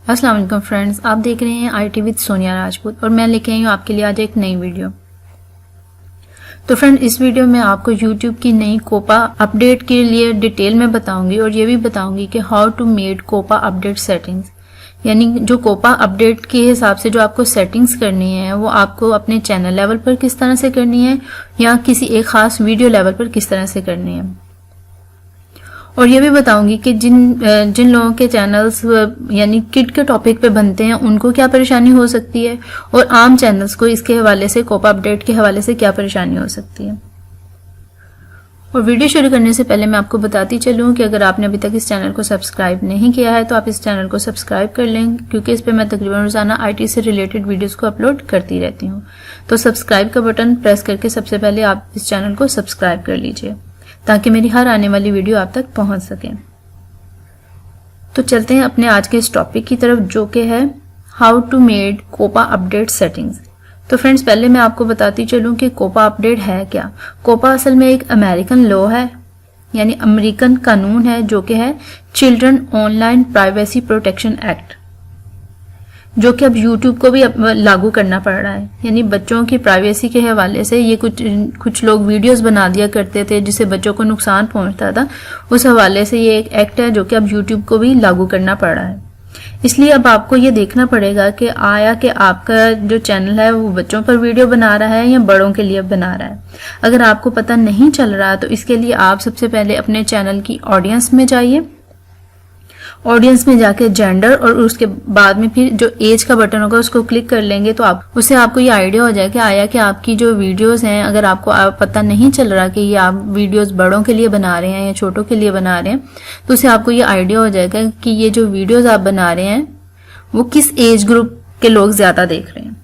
अस्सलाम वालेकुम फ्रेंड्स, आप देख रहे हैं IT विद सोनिया राजपूत और मैं लेके आई हूँ आपके लिए आज एक नई वीडियो। तो फ्रेंड, इस वीडियो में आपको YouTube की नई कोपा अपडेट के लिए डिटेल में बताऊंगी और ये भी बताऊंगी कि how to made COPPA update settings, यानी जो कोपा अपडेट के हिसाब से जो आपको सेटिंग्स करनी है वो आपको अपने चैनल लेवल पर किस तरह से करनी है या किसी एक खास वीडियो लेवल पर किस तरह से करनी है। और ये भी बताऊंगी कि जिन लोगों के चैनल्स यानी किड के टॉपिक पे बनते हैं उनको क्या परेशानी हो सकती है और आम चैनल्स को इसके हवाले से कोपा अपडेट के हवाले से क्या परेशानी हो सकती है। और वीडियो शुरू करने से पहले मैं आपको बताती चलूं कि अगर आपने अभी तक इस चैनल को सब्सक्राइब नहीं किया है तो आप इस चैनल को सब्सक्राइब कर लें, क्योंकि इस पे मैं तकरीबन रोजाना IT से रिलेटेड वीडियोस को अपलोड करती रहती हूँ। तो सब्सक्राइब का बटन प्रेस करके सबसे पहले आप इस चैनल को सब्सक्राइब कर लीजिए ताकि मेरी हर आने वाली वीडियो आप तक पहुंच सके। तो चलते हैं अपने आज के इस टॉपिक की तरफ, जो कि है how to made COPPA update settings. तो फ्रेंड्स, पहले मैं आपको बताती चलूं कि कोपा अपडेट है क्या। कोपा असल में एक अमेरिकन लॉ है, यानी अमेरिकन कानून है, जो कि है children online privacy protection act, जो कि अब YouTube को भी लागू करना पड़ रहा है। यानी बच्चों की प्राइवेसी के हवाले से ये कुछ लोग वीडियोस बना दिया करते थे जिससे बच्चों को नुकसान पहुंचता था। उस हवाले से ये एक एक्ट है जो कि अब YouTube को भी लागू करना पड़ रहा है। इसलिए अब आपको ये देखना पड़ेगा कि आया कि आपका जो चैनल है वो बच्चों पर वीडियो बना रहा है या बड़ों के लिए बना रहा है। अगर आपको पता नहीं चल रहा तो इसके लिए आप सबसे पहले अपने चैनल की ऑडियंस में जाइए। ऑडियंस में जाके जेंडर और उसके बाद में फिर जो एज का बटन होगा उसको क्लिक कर लेंगे तो उससे आपको ये आइडिया हो जाएगा कि आया कि आपकी जो वीडियोस हैं, अगर आपको पता नहीं चल रहा कि ये आप वीडियोस बड़ों के लिए बना रहे हैं या छोटों के लिए बना रहे हैं, तो उससे आपको ये आइडिया हो जाएगा कि ये जो वीडियोस आप बना रहे हैं वो किस एज ग्रुप के लोग ज्यादा देख रहे हैं।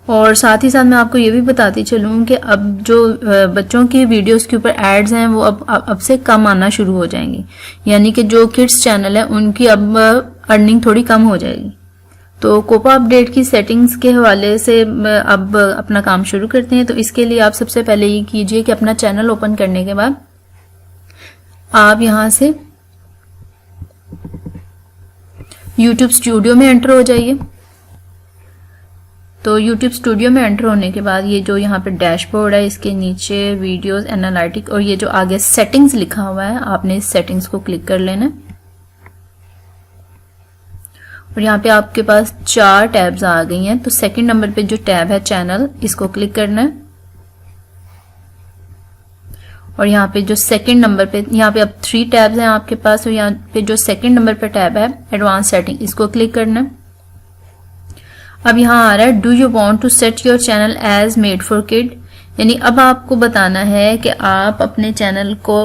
और साथ ही साथ मैं आपको ये भी बताती चलूँ कि अब जो बच्चों की वीडियोस के ऊपर एड्स हैं वो अब से कम आना शुरू हो जाएंगी, यानी कि जो किड्स चैनल है उनकी अब अर्निंग थोड़ी कम हो जाएगी। तो कोपा अपडेट की सेटिंग्स के हवाले से अब अपना काम शुरू करते हैं। तो इसके लिए आप सबसे पहले ये कीजिए कि अपना चैनल ओपन करने के बाद आप यहाँ से YouTube स्टूडियो में एंटर हो जाइए। तो YouTube स्टूडियो में एंटर होने के बाद ये जो यहाँ पे डैशबोर्ड है, इसके नीचे वीडियोस एनालिटिक और ये जो आगे सेटिंग्स लिखा हुआ है, आपने इस सेटिंग्स को क्लिक कर लेना है। और यहाँ पे आपके पास 4 टैब्स आ गई हैं। तो सेकंड नंबर पे जो टैब है चैनल, इसको क्लिक करना है। और यहाँ पे जो सेकंड नंबर पे, यहाँ पे अब 3 टैब्स हैं आपके पास, और यहाँ पे जो सेकंड नंबर पे टैब है एडवांस सेटिंग, इसको क्लिक करना है। अब यहाँ आ रहा है do you want to set your channel as made for kid, यानी अब आपको बताना है कि आप अपने चैनल को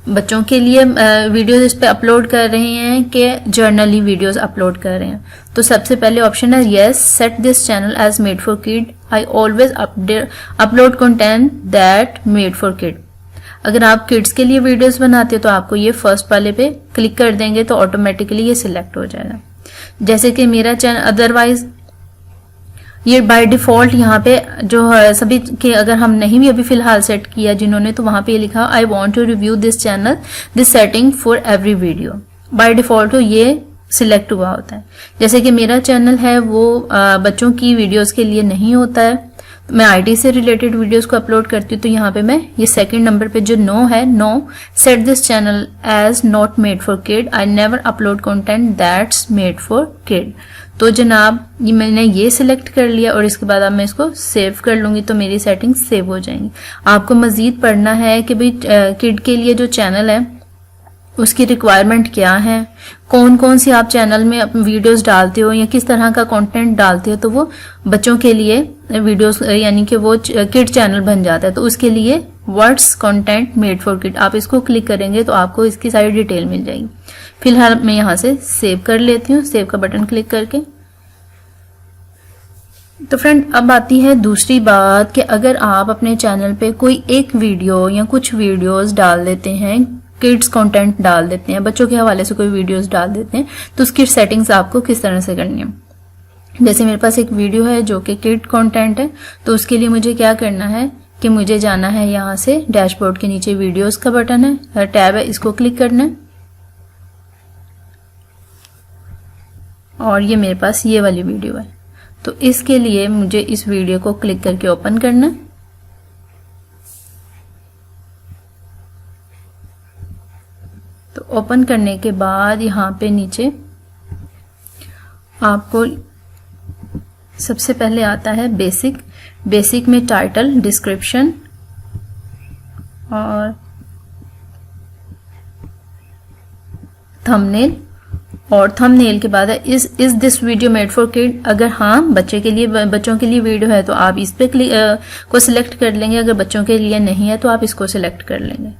बच्चों के लिए वीडियोस इस पे अपलोड कर रहे हैं कि जर्नली वीडियोस अपलोड कर रहे हैं। तो सबसे पहले ऑप्शन है yes, set this channel as made for kid, I always upload content that made for kid. अगर आप किड्स के लिए वीडियोस बनाते हो तो आपको ये फर्स्ट वाले पे क्लिक कर देंगे तो ऑटोमेटिकली ये सिलेक्ट हो जाएगा। जैसे कि मेरा चैनल, अदरवाइज ये बाय डिफॉल्ट यहाँ पे जो है सभी के, अगर हम नहीं भी अभी फिलहाल सेट किया जिन्होंने, तो वहां पे ये लिखा I want to review this channel this setting for every video. By default ये सिलेक्ट हुआ होता है। जैसे कि मेरा चैनल है वो बच्चों की वीडियोस के लिए नहीं होता है, तो मैं IT से रिलेटेड वीडियोस को अपलोड करती हूँ। तो यहाँ पे मैं ये सेकंड नंबर पे जो नो है, no set this channel as not made for kid, I never upload content that's made for kid. तो जनाब ये मैंने ये सिलेक्ट कर लिया और इसके बाद अब मैं इसको सेव कर लूंगी तो मेरी सेटिंग सेव हो जाएंगी। आपको मजीद पढ़ना है कि भाई किड के लिए जो चैनल है उसकी रिक्वायरमेंट क्या है, कौन कौन सी आप चैनल में वीडियोस डालते हो या किस तरह का कंटेंट डालते हो, तो वो बच्चों के लिए वीडियोस यानी कि वो किड चैनल बन जाता है। तो उसके लिए what's content made for kid, आप इसको क्लिक करेंगे तो आपको इसकी सारी डिटेल मिल जाएगी। फिलहाल मैं यहाँ से सेव कर लेती हूँ, सेव का बटन क्लिक करके। तो फ्रेंड, अब आती है दूसरी बात कि अगर आप अपने चैनल पे कोई एक वीडियो या कुछ वीडियोस डाल देते हैं, किड्स कंटेंट डाल देते हैं, बच्चों के हवाले से कोई वीडियोस डाल देते हैं, तो उसकी सेटिंग्स आपको किस तरह से करनी है। जैसे मेरे पास एक वीडियो है जो कि किड कंटेंट है, तो उसके लिए मुझे क्या करना है कि मुझे जाना है यहाँ से डैशबोर्ड के नीचे वीडियोस का बटन है, टैब है, इसको क्लिक करना है। और ये मेरे पास ये वाली वीडियो है। तो इसके लिए मुझे इस वीडियो को क्लिक करके ओपन करना है। तो ओपन करने के बाद यहाँ पे नीचे आपको सबसे पहले आता है बेसिक। बेसिक में टाइटल, डिस्क्रिप्शन और थंबनेल, और थंबनेल के बाद है is this video made for kid. अगर हाँ बच्चों के लिए वीडियो है तो आप इस पे को सिलेक्ट कर लेंगे, अगर बच्चों के लिए नहीं है तो आप इसको सिलेक्ट कर लेंगे।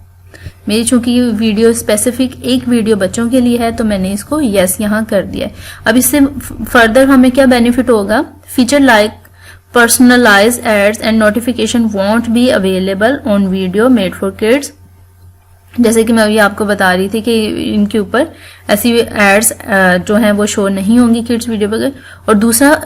मेरी चूंकि वीडियो स्पेसिफिक एक वीडियो बच्चों के लिए है तो मैंने इसको यस यहाँ कर दिया है। अब इससे फर्दर हमें क्या बेनिफिट होगा, feature like personalize ads and notification won't be available on video made for kids. जैसे कि मैं अभी आपको बता रही थी कि इनके ऊपर ऐसी एड्स जो हैं वो शो नहीं होंगी किड्स वीडियो पर। और दूसरा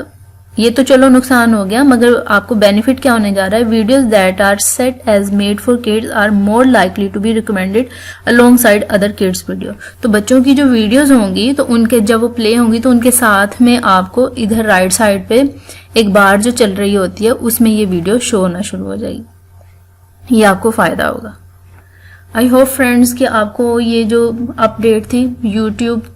ये तो चलो नुकसान हो गया, मगर आपको बेनिफिट क्या होने जा रहा है, videos that are set as made for kids are more likely to be recommended along other kids video. तो बच्चों की जो वीडियोस होंगी तो उनके जब वो प्ले होंगी तो उनके साथ में आपको इधर राइट साइड पे एक बार जो चल रही होती है उसमें ये वीडियो शो होना शुरू हो जाएगी। ये आपको फायदा होगा। आई होप फ्रेंड्स कि आपको ये जो अपडेट थी यूट्यूब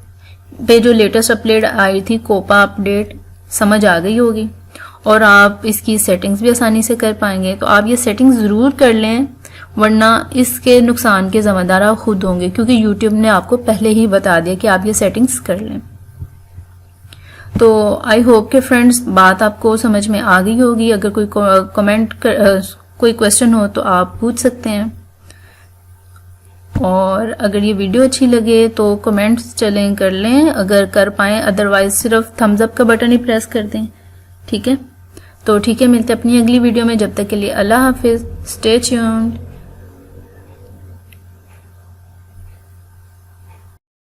पे जो लेटेस्ट अपडेट आई थी कोपा अपडेट समझ आ गई होगी और आप इसकी सेटिंग्स भी आसानी से कर पाएंगे। तो आप ये सेटिंग्स ज़रूर कर लें, वरना इसके नुकसान के ज़िम्मेदार आप खुद होंगे, क्योंकि यूट्यूब ने आपको पहले ही बता दिया कि आप ये सेटिंग्स कर लें। तो आई होप कि फ्रेंड्स बात आपको समझ में आ गई होगी। अगर कोई कोई क्वेश्चन हो तो आप पूछ सकते हैं, और अगर ये वीडियो अच्छी लगे तो कमेंट्स चलें कर लें अगर कर पाएं, अदरवाइज सिर्फ थम्स अप का बटन ही प्रेस कर दें। ठीक है, तो ठीक है, मिलते हैं अपनी अगली वीडियो में। जब तक के लिए अल्लाह हाफिज, स्टे ट्यून्ड।